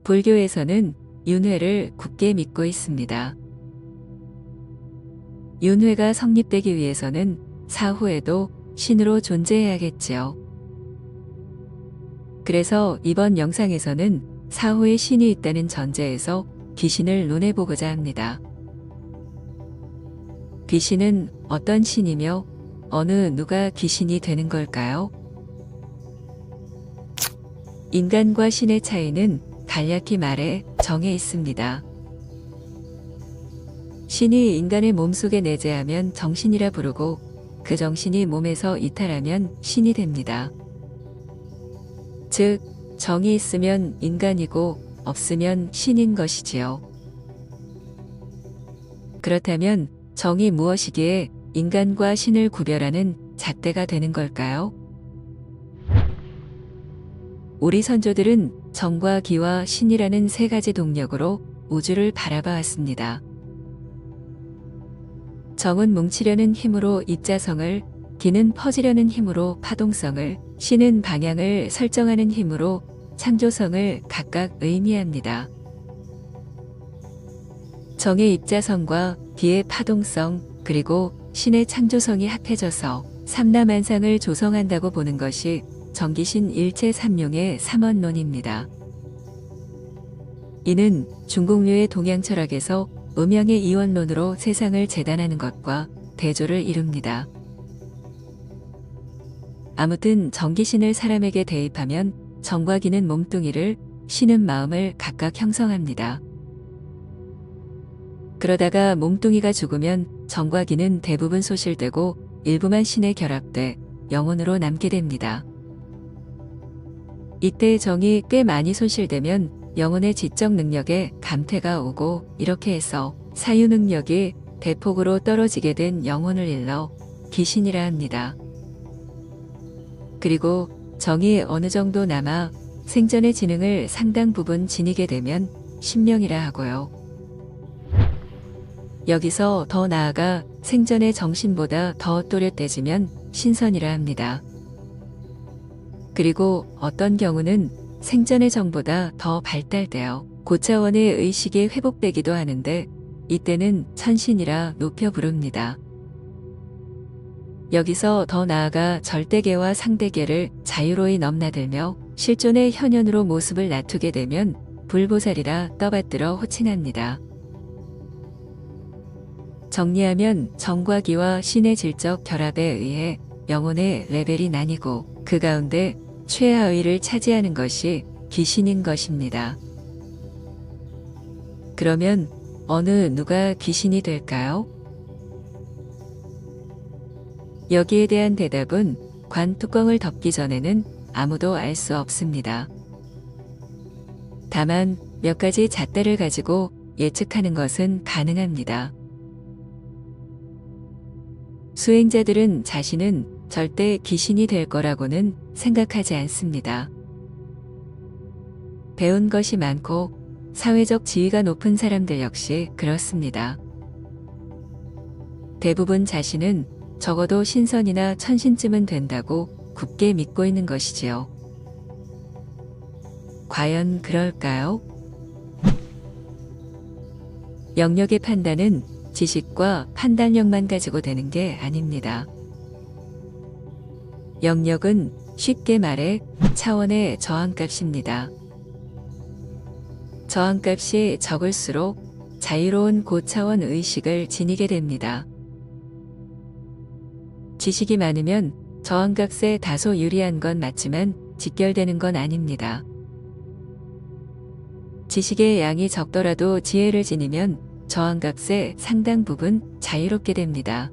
불교에서는 윤회를 굳게 믿고 있습니다. 윤회가 성립되기 위해서는 사후에도 신으로 존재해야겠지요. 그래서 이번 영상에서는 사후에 신이 있다는 전제에서 귀신을 논해보고자 합니다. 귀신은 어떤 신이며 어느 누가 귀신이 되는 걸까요? 인간과 신의 차이는 간략히 말해 정해 있습니다. 신이 인간의 몸속에 내재하면 정신이라 부르고 그 정신이 몸에서 이탈하면 신이 됩니다. 즉, 정이 있으면 인간이고 없으면 신인 것이지요. 그렇다면 정이 무엇이기에 인간과 신을 구별하는 잣대가 되는 걸까요? 우리 선조들은 정과 기와 신이라는 세 가지 동력으로 우주를 바라봐 왔습니다. 정은 뭉치려는 힘으로 입자성을, 기는 퍼지려는 힘으로 파동성을, 신은 방향을 설정하는 힘으로 창조성을 각각 의미합니다. 정의 입자성과 기의 파동성, 그리고 신의 창조성이 합해져서 삼라만상을 조성한다고 보는 것이 정기신 일체 삼용의 삼원론입니다. 이는 중국류의 동양 철학에서 음양의 이원론으로 세상을 재단하는 것과 대조를 이룹니다. 아무튼 정기신을 사람에게 대입하면 정과 기는 몸뚱이를, 신은 마음을 각각 형성합니다. 그러다가 몸뚱이가 죽으면 정과 기는 대부분 소실되고 일부만 신에 결합돼 영혼으로 남게 됩니다. 이때 정이 꽤 많이 손실되면 영혼의 지적 능력에 감퇴가 오고 이렇게 해서 사유 능력이 대폭으로 떨어지게 된 영혼을 일러 귀신이라 합니다. 그리고 정이 어느 정도 남아 생전의 지능을 상당 부분 지니게 되면 신명이라 하고요. 여기서 더 나아가 생전의 정신보다 더 또렷해지면 신선이라 합니다. 그리고 어떤 경우는 생전의 정보다 더 발달되어 고차원의 의식이 회복되기도 하는데 이때는 천신이라 높여 부릅니다. 여기서 더 나아가 절대계와 상대계를 자유로이 넘나들며 실존의 현현으로 모습을 낮추게 되면 불보살이라 떠받들어 호칭합니다. 정리하면 정과 기와 신의 질적 결합에 의해 영혼의 레벨이 나뉘고 그 가운데 최하위를 차지하는 것이 귀신인 것입니다. 그러면 어느 누가 귀신이 될까요? 여기에 대한 대답은 관 뚜껑을 덮기 전에는 아무도 알 수 없습니다. 다만 몇 가지 잣대를 가지고 예측하는 것은 가능합니다. 수행자들은 자신은 절대 귀신이 될 거라고는 생각하지 않습니다. 배운 것이 많고 사회적 지위가 높은 사람들 역시 그렇습니다. 대부분 자신은 적어도 신선이나 천신쯤은 된다고 굳게 믿고 있는 것이지요. 과연 그럴까요? 영역의 판단은 지식과 판단력만 가지고 되는 게 아닙니다. 영역은 쉽게 말해 차원의 저항값입니다. 저항값이 적을수록 자유로운 고차원 의식을 지니게 됩니다. 지식이 많으면 저항값에 다소 유리한 건 맞지만 직결되는 건 아닙니다. 지식의 양이 적더라도 지혜를 지니면 저항값의 상당 부분 자유롭게 됩니다.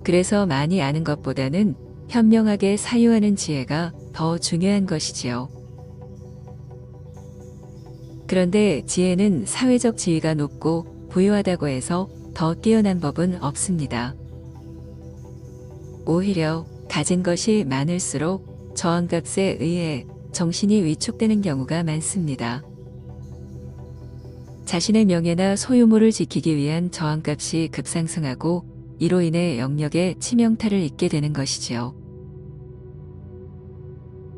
그래서 많이 아는 것보다는 현명하게 사유하는 지혜가 더 중요한 것이지요. 그런데 지혜는 사회적 지위가 높고 부유하다고 해서 더 뛰어난 법은 없습니다. 오히려 가진 것이 많을수록 저항값에 의해 정신이 위축되는 경우가 많습니다. 자신의 명예나 소유물을 지키기 위한 저항값이 급상승하고 이로 인해 영역에 치명타를 입게 되는 것이지요.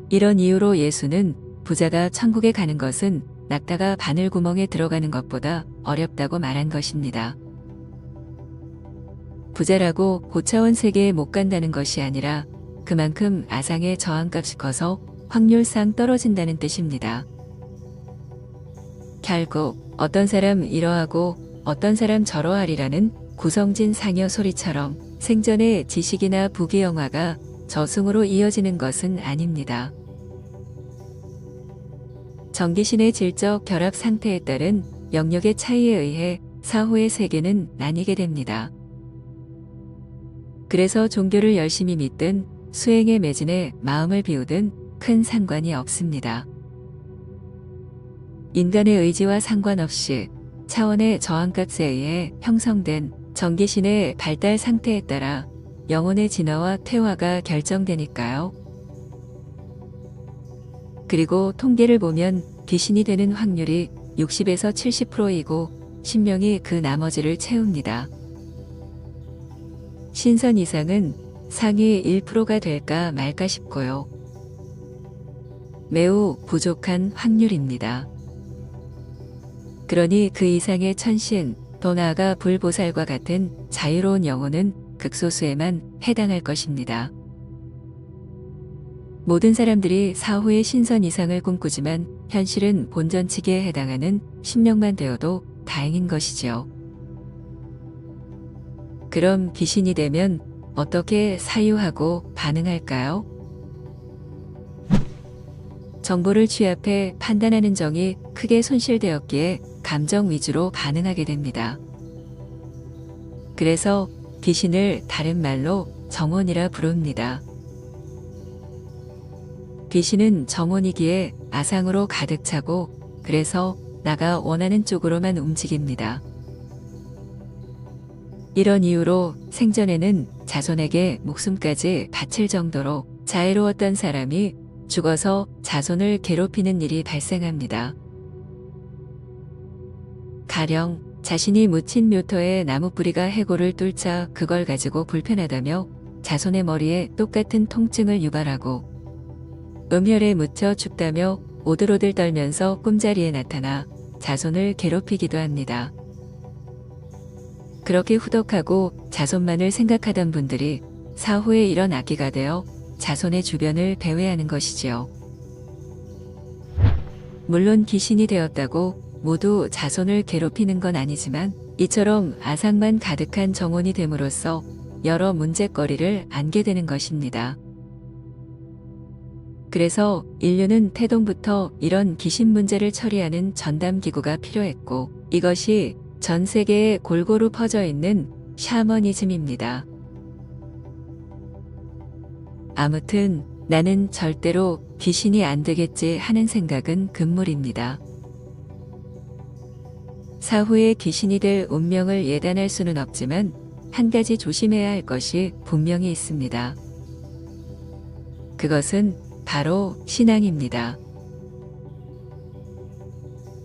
이런 이유로 예수는 부자가 천국에 가는 것은 낙타가 바늘구멍에 들어가는 것보다 어렵다고 말한 것입니다. 부자라고 고차원 세계에 못 간다는 것이 아니라 그만큼 아상의 저항값이 커서 확률상 떨어진다는 뜻입니다. 결국 어떤 사람 이러하고 어떤 사람 저러하리라는 구성진 상여 소리처럼 생전의 지식이나 부귀영화가 저승으로 이어지는 것은 아닙니다. 정기신의 질적 결합 상태에 따른 영역의 차이에 의해 사후의 세계는 나뉘게 됩니다. 그래서 종교를 열심히 믿든 수행에 매진해 마음을 비우든 큰 상관이 없습니다. 인간의 의지와 상관없이 차원의 저항값에 의해 형성된 정기신의 발달 상태에 따라 영혼의 진화와 퇴화가 결정되니까요. 그리고 통계를 보면 귀신이 되는 확률이 60에서 70%이고 신명이 그 나머지를 채웁니다. 신선 이상은 상위 1%가 될까 말까 싶고요. 매우 부족한 확률입니다. 그러니 그 이상의 천신, 더 나아가 불보살과 같은 자유로운 영혼은 극소수에만 해당할 것입니다. 모든 사람들이 사후의 신선 이상을 꿈꾸지만 현실은 본전치기에 해당하는 신명만 되어도 다행인 것이지요. 그럼 귀신이 되면 어떻게 사유하고 반응할까요? 정보를 취합해 판단하는 정이 크게 손실되었기에 감정 위주로 반응하게 됩니다. 그래서 귀신을 다른 말로 정혼이라 부릅니다. 귀신은 정혼이기에 아상으로 가득 차고 그래서 나가 원하는 쪽으로만 움직입니다. 이런 이유로 생전에는 자손에게 목숨까지 바칠 정도로 자애로웠던 사람이 죽어서 자손을 괴롭히는 일이 발생합니다. 가령 자신이 묻힌 묘터에 나무뿌리가 해골을 뚫자 그걸 가지고 불편하다며 자손의 머리에 똑같은 통증을 유발하고 음혈에 묻혀 죽다며 오들오들 떨면서 꿈자리에 나타나 자손을 괴롭히기도 합니다. 그렇게 후덕하고 자손만을 생각하던 분들이 사후에 이런 악기가 되어 자손의 주변을 배회하는 것이지요. 물론 귀신이 되었다고 모두 자손을 괴롭히는 건 아니지만 이처럼 아상만 가득한 정혼이 됨으로써 여러 문제거리를 안게 되는 것입니다. 그래서 인류는 태동부터 이런 귀신 문제를 처리하는 전담기구가 필요했고 이것이 전 세계에 골고루 퍼져 있는 샤머니즘입니다. 아무튼 나는 절대로 귀신이 안 되겠지 하는 생각은 금물입니다. 사후에 귀신이 될 운명을 예단할 수는 없지만 한 가지 조심해야 할 것이 분명히 있습니다. 그것은 바로 신앙입니다.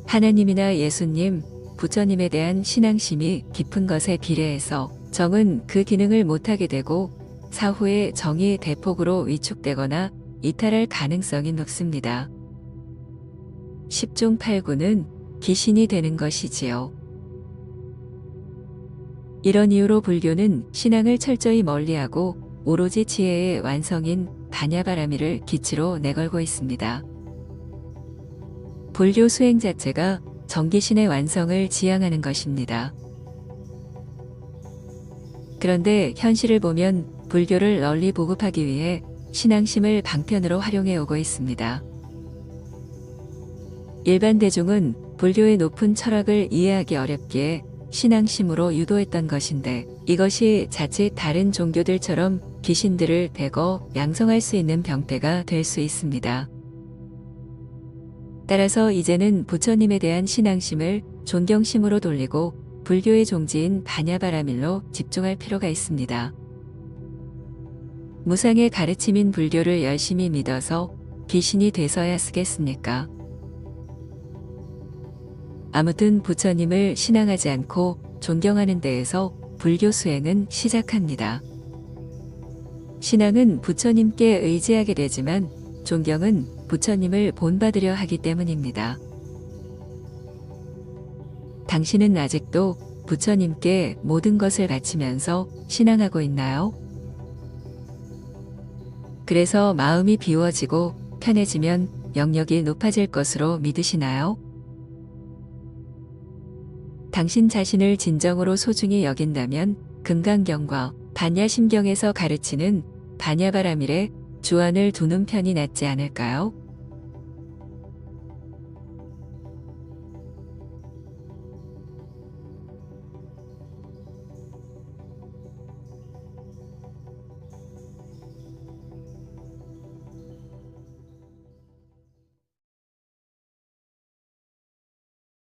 하나님이나 예수님, 부처님에 대한 신앙심이 깊은 것에 비례해서 정은 그 기능을 못하게 되고 사후에 정이 대폭으로 위축되거나 이탈할 가능성이 높습니다. 10중 8구는 귀신이 되는 것이지요. 이런 이유로 불교는 신앙을 철저히 멀리하고 오로지 지혜의 완성인 바냐바라미를 기치로 내걸고 있습니다. 불교 수행 자체가 정기신의 완성을 지향하는 것입니다. 그런데 현실을 보면 불교를 널리 보급하기 위해 신앙심을 방편으로 활용해 오고 있습니다. 일반 대중은 불교의 높은 철학을 이해하기 어렵기에 신앙심으로 유도했던 것인데 이것이 자칫 다른 종교들처럼 귀신들을 대거 양성할 수 있는 병폐가 될 수 있습니다. 따라서 이제는 부처님에 대한 신앙심을 존경심으로 돌리고 불교의 종지인 바냐바라밀로 집중할 필요가 있습니다. 무상의 가르침인 불교를 열심히 믿어서 귀신이 돼서야 쓰겠습니까? 아무튼 부처님을 신앙하지 않고 존경하는 데에서 불교 수행은 시작합니다. 신앙은 부처님께 의지하게 되지만 존경은 부처님을 본받으려 하기 때문입니다. 당신은 아직도 부처님께 모든 것을 바치면서 신앙하고 있나요? 그래서 마음이 비워지고 편해지면 영역이 높아질 것으로 믿으시나요? 당신 자신을 진정으로 소중히 여긴다면 금강경과 반야심경에서 가르치는 반야바라밀에 주안을 두는 편이 낫지 않을까요?